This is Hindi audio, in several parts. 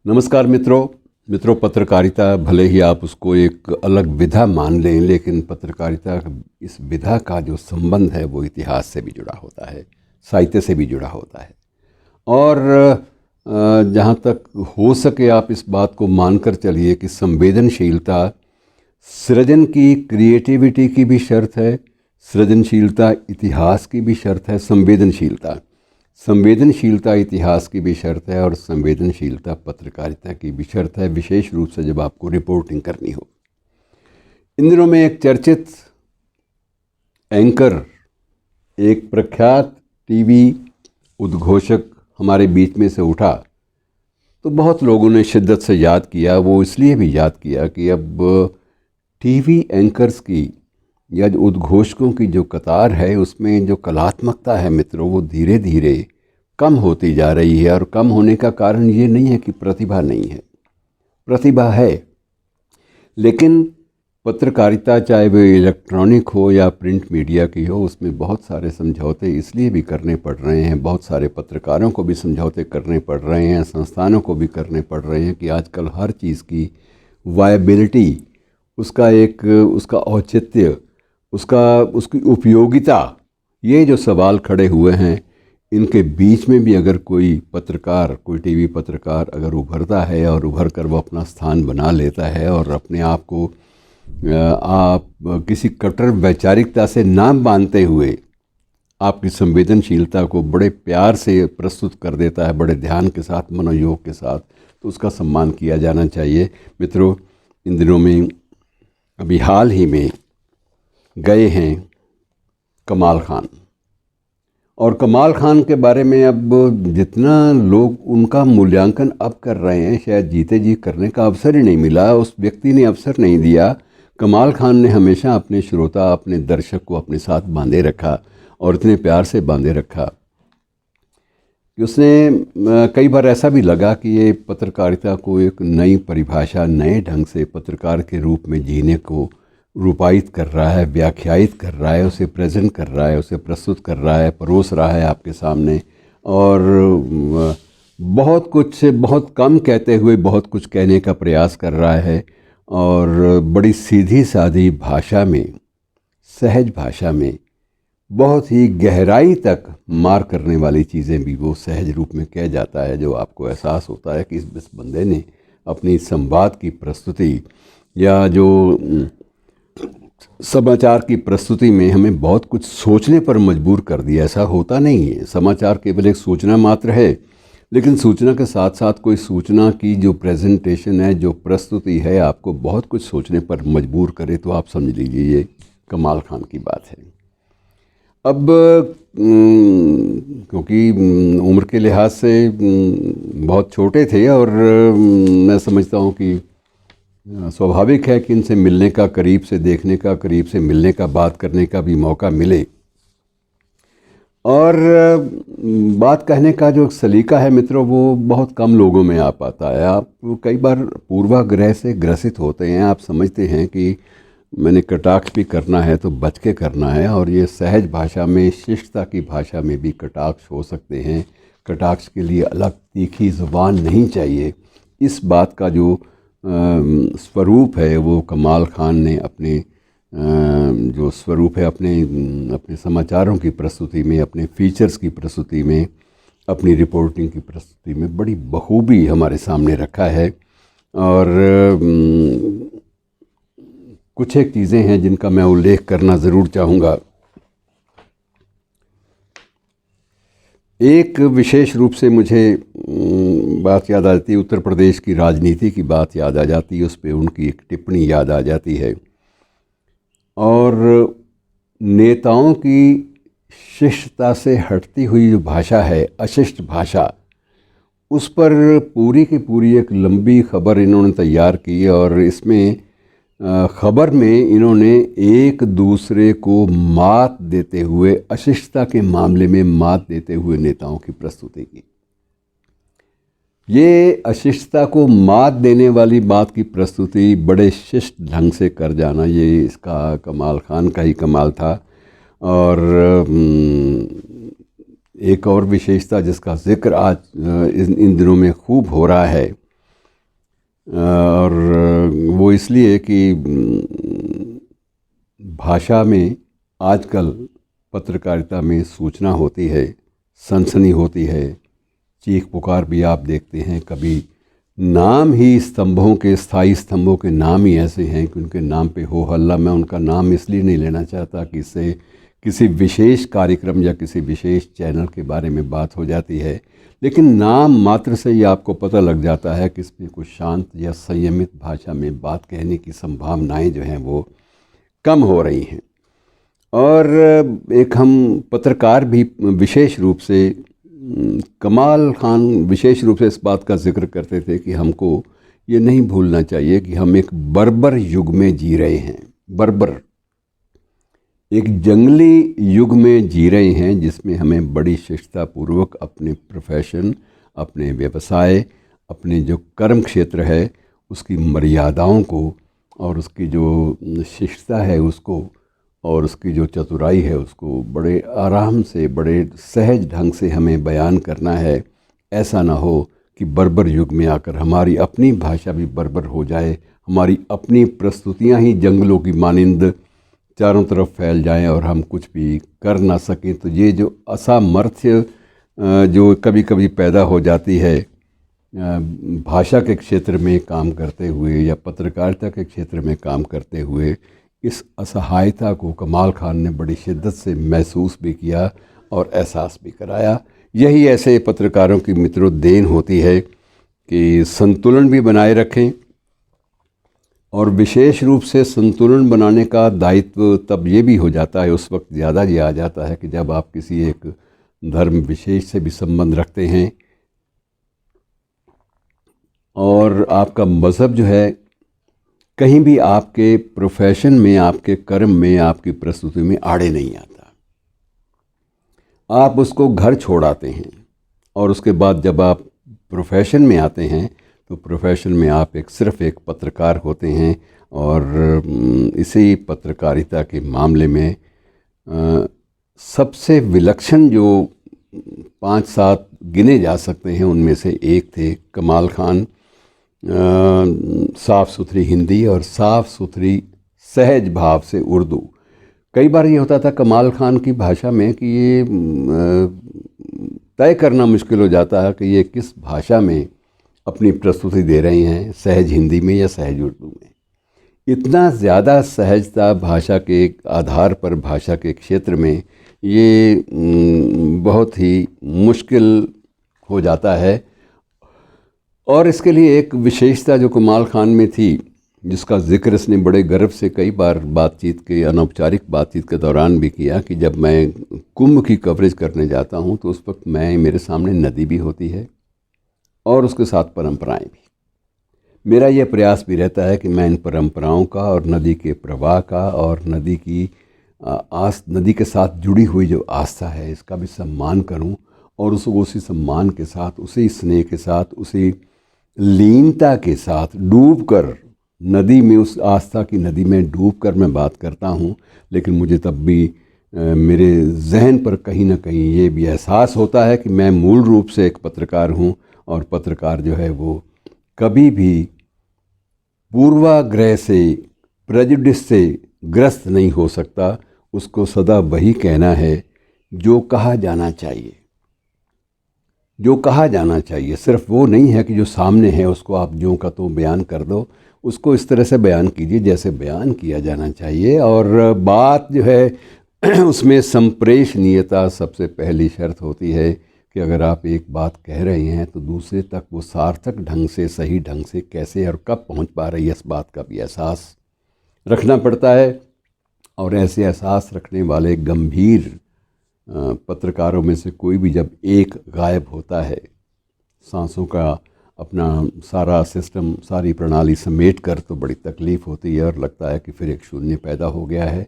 नमस्कार मित्रों, पत्रकारिता भले ही आप उसको एक अलग विधा मान लें, लेकिन पत्रकारिता इस विधा का जो संबंध है वो इतिहास से भी जुड़ा होता है, साहित्य से भी जुड़ा होता है। और जहाँ तक हो सके आप इस बात को मानकर चलिए कि संवेदनशीलता सृजन की, क्रिएटिविटी की भी शर्त है, सृजनशीलता इतिहास की भी शर्त है, संवेदनशीलता इतिहास की भी शर्त है और संवेदनशीलता पत्रकारिता की भी शर्त है, विशेष रूप से जब आपको रिपोर्टिंग करनी हो। इन दिनों में एक चर्चित एंकर, एक प्रख्यात टीवी उद्घोषक हमारे बीच में से उठा तो बहुत लोगों ने शिद्दत से याद किया। वो इसलिए भी याद किया कि अब टीवी एंकर्स की या जो उद्घोषकों की जो कतार है उसमें जो कलात्मकता है मित्रों, वो धीरे धीरे कम होती जा रही है। और कम होने का कारण ये नहीं है कि प्रतिभा नहीं है, प्रतिभा है, लेकिन पत्रकारिता चाहे वो इलेक्ट्रॉनिक हो या प्रिंट मीडिया की हो, उसमें बहुत सारे समझौते इसलिए भी करने पड़ रहे हैं, बहुत सारे पत्रकारों को भी समझौते करने पड़ रहे हैं, संस्थानों को भी करने पड़ रहे हैं कि आजकल हर चीज़ की वायबिलिटी, उसका औचित्य, उसकी उपयोगिता, ये जो सवाल खड़े हुए हैं, इनके बीच में भी अगर कोई पत्रकार, कोई टीवी पत्रकार अगर उभरता है और उभर कर वो अपना स्थान बना लेता है और अपने आप को आप किसी कट्टर वैचारिकता से ना बांधते हुए आपकी संवेदनशीलता को बड़े प्यार से प्रस्तुत कर देता है, बड़े ध्यान के साथ, मनोयोग के साथ, तो उसका सम्मान किया जाना चाहिए। मित्रों, इन दिनों में अभी हाल ही में गए हैं कमाल खान, और कमाल खान के बारे में अब जितना लोग उनका मूल्यांकन अब कर रहे हैं, शायद जीते जी करने का अवसर ही नहीं मिला, उस व्यक्ति ने अवसर नहीं दिया। कमाल खान ने हमेशा अपने श्रोता, अपने दर्शक को अपने साथ बांधे रखा और इतने प्यार से बांधे रखा कि उसने कई बार ऐसा भी लगा कि ये पत्रकारिता को एक नई परिभाषा, नए ढंग से पत्रकार के रूप में जीने को रूपायित कर रहा है, व्याख्यायित कर रहा है, उसे प्रेजेंट कर रहा है, उसे प्रस्तुत कर रहा है, परोस रहा है आपके सामने, और बहुत कुछ, बहुत कम कहते हुए बहुत कुछ कहने का प्रयास कर रहा है, और बड़ी सीधी सादी भाषा में, सहज भाषा में, बहुत ही गहराई तक मार करने वाली चीज़ें भी वो सहज रूप में कह जाता है, जो आपको एहसास होता है कि इस बंदे ने अपनी संवाद की प्रस्तुति या जो समाचार की प्रस्तुति में हमें बहुत कुछ सोचने पर मजबूर कर दिया। ऐसा होता नहीं है, समाचार केवल एक सूचना मात्र है, लेकिन सूचना के साथ साथ कोई सूचना की जो प्रेजेंटेशन है, जो प्रस्तुति है, आपको बहुत कुछ सोचने पर मजबूर करे, तो आप समझ लीजिए ये कमाल खान की बात है। अब क्योंकि उम्र के लिहाज से बहुत छोटे थे, और मैं समझता हूँ कि स्वाभाविक है कि इनसे मिलने का, करीब से देखने का, करीब से मिलने का, बात करने का भी मौका मिले। और बात कहने का जो सलीका है मित्रों, वो बहुत कम लोगों में आ पाता है। आप कई बार पूर्वाग्रह से ग्रसित होते हैं, आप समझते हैं कि मैंने कटाक्ष भी करना है तो बच के करना है, और ये सहज भाषा में, शिष्टता की भाषा में भी कटाक्ष हो सकते हैं। कटाक्ष के लिए अलग तीखी ज़ुबान नहीं चाहिए। इस बात का जो स्वरूप है वो कमाल खान ने अपने जो स्वरूप है अपने समाचारों की प्रस्तुति में, अपने फीचर्स की प्रस्तुति में, अपनी रिपोर्टिंग की प्रस्तुति में बड़ी बखूबी हमारे सामने रखा है। और कुछ एक चीज़ें हैं जिनका मैं उल्लेख करना ज़रूर चाहूँगा। एक विशेष रूप से मुझे बात याद आ जाती है, उत्तर प्रदेश की राजनीति की बात याद आ जाती है, उस पर उनकी एक टिप्पणी याद आ जाती है, और नेताओं की शिष्टता से हटती हुई जो भाषा है, अशिष्ट भाषा, उस पर पूरी की पूरी एक लंबी खबर इन्होंने तैयार की, और इसमें खबर में इन्होंने एक दूसरे को मात देते हुए, अशिष्टता के मामले में मात देते हुए नेताओं की प्रस्तुति की। ये अशिष्टता को मात देने वाली बात की प्रस्तुति बड़े शिष्ट ढंग से कर जाना, ये इसका कमाल खान का ही कमाल था। और एक और विशेषता जिसका जिक्र आज इन दिनों में खूब हो रहा है, और वो इसलिए कि भाषा में आजकल पत्रकारिता में सूचना होती है, सनसनी होती है, चीख पुकार भी आप देखते हैं। कभी नाम ही स्तंभों के, स्थायी स्तंभों के नाम ही ऐसे हैं कि उनके नाम पे हो हल्ला। मैं उनका नाम इसलिए नहीं लेना चाहता कि इससे किसी विशेष कार्यक्रम या किसी विशेष चैनल के बारे में बात हो जाती है, लेकिन नाम मात्र से ही आपको पता लग जाता है कि इसमें कुछ शांत या संयमित भाषा में बात कहने की संभावनाएं जो हैं वो कम हो रही हैं। और एक हम पत्रकार भी विशेष रूप से, कमाल खान विशेष रूप से इस बात का जिक्र करते थे कि हमको ये नहीं भूलना चाहिए कि हम एक बर्बर युग में जी रहे हैं। बर्बर एक जंगली युग में जी रहे हैं, जिसमें हमें बड़ी शिष्टतापूर्वक अपने प्रोफेशन, अपने व्यवसाय, अपने जो कर्म क्षेत्र है उसकी मर्यादाओं को और उसकी जो शिष्टता है उसको और उसकी जो चतुराई है उसको बड़े आराम से, बड़े सहज ढंग से हमें बयान करना है। ऐसा ना हो कि बर्बर युग में आकर हमारी अपनी भाषा भी बर्बर हो जाए, हमारी अपनी प्रस्तुतियां ही जंगलों की मानिंद चारों तरफ फैल जाएं और हम कुछ भी कर ना सकें। तो ये जो असामर्थ्य जो कभी कभी पैदा हो जाती है भाषा के क्षेत्र में काम करते हुए या पत्रकारिता के क्षेत्र में काम करते हुए, इस असहायता को कमाल खान ने बड़ी शिद्दत से महसूस भी किया और एहसास भी कराया। यही ऐसे पत्रकारों की मित्रों देन होती है कि संतुलन भी बनाए रखें, और विशेष रूप से संतुलन बनाने का दायित्व तब ये भी हो जाता है, उस वक्त ज़्यादा ये आ जाता है कि जब आप किसी एक धर्म विशेष से भी संबंध रखते हैं और आपका मज़हब जो है कहीं भी आपके प्रोफेशन में, आपके कर्म में, आपकी प्रस्तुति में आड़े नहीं आता। आप उसको घर छोड़ आते हैं और उसके बाद जब आप प्रोफेशन में आते हैं तो प्रोफेशन में आप सिर्फ एक पत्रकार होते हैं। और इसी पत्रकारिता के मामले में सबसे विलक्षण जो 5-7 गिने जा सकते हैं उनमें से एक थे कमाल खान। साफ़ सुथरी हिंदी और साफ़ सुथरी सहज भाव से उर्दू। कई बार ये होता था कमाल खान की भाषा में कि ये तय करना मुश्किल हो जाता है कि ये किस भाषा में अपनी प्रस्तुति दे रहे हैं, सहज हिंदी में या सहज उर्दू में। इतना ज़्यादा सहजता भाषा के आधार पर, भाषा के क्षेत्र में ये बहुत ही मुश्किल हो जाता है। और इसके लिए एक विशेषता जो कमाल खान में थी, जिसका जिक्र इसने बड़े गर्व से कई बार बातचीत के, अनौपचारिक बातचीत के दौरान भी किया, कि जब मैं कुंभ की कवरेज करने जाता हूँ तो उस वक्त मेरे सामने नदी भी होती है और उसके साथ परंपराएं भी। मेरा यह प्रयास भी रहता है कि मैं इन परंपराओं का और नदी के प्रवाह का और नदी की नदी के साथ जुड़ी हुई जो आस्था है इसका भी सम्मान करूं, और उसको उसी सम्मान के साथ, उसी स्नेह के साथ, उसी लीनता के साथ डूबकर नदी में, उस आस्था की नदी में डूबकर मैं बात करता हूँ। लेकिन मुझे तब भी मेरे जहन पर कहीं ना कहीं ये भी एहसास होता है कि मैं मूल रूप से एक पत्रकार हूँ, और पत्रकार जो है वो कभी भी पूर्वाग्रह से, प्रेजुडिस से ग्रस्त नहीं हो सकता। उसको सदा वही कहना है जो कहा जाना चाहिए। जो कहा जाना चाहिए सिर्फ वो नहीं है कि जो सामने है उसको आप ज्यों का तो बयान कर दो। उसको इस तरह से बयान कीजिए जैसे बयान किया जाना चाहिए। और बात जो है उसमें संप्रेषणीयता सबसे पहली शर्त होती है कि अगर आप एक बात कह रहे हैं तो दूसरे तक वो सार्थक ढंग से, सही ढंग से कैसे और कब पहुंच पा रही है, इस बात का भी एहसास रखना पड़ता है। और ऐसे एहसास रखने वाले गंभीर पत्रकारों में से कोई भी जब एक गायब होता है, सांसों का अपना सारा सिस्टम, सारी प्रणाली समेट कर, तो बड़ी तकलीफ़ होती है और लगता है कि फिर एक शून्य पैदा हो गया है।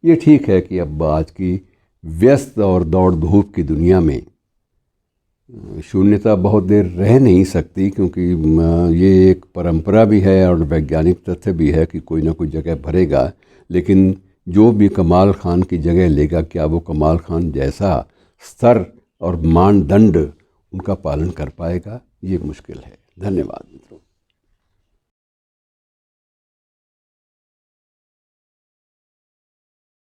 ये ठीक है कि अब आज की व्यस्त और दौड़ धूप की दुनिया में शून्यता बहुत देर रह नहीं सकती, क्योंकि ये एक परंपरा भी है और वैज्ञानिक तथ्य भी है कि कोई ना कोई जगह भरेगा। लेकिन जो भी कमाल खान की जगह लेगा, क्या वो कमाल खान जैसा स्तर और मानदंड उनका पालन कर पाएगा? ये मुश्किल है। धन्यवाद मित्रों।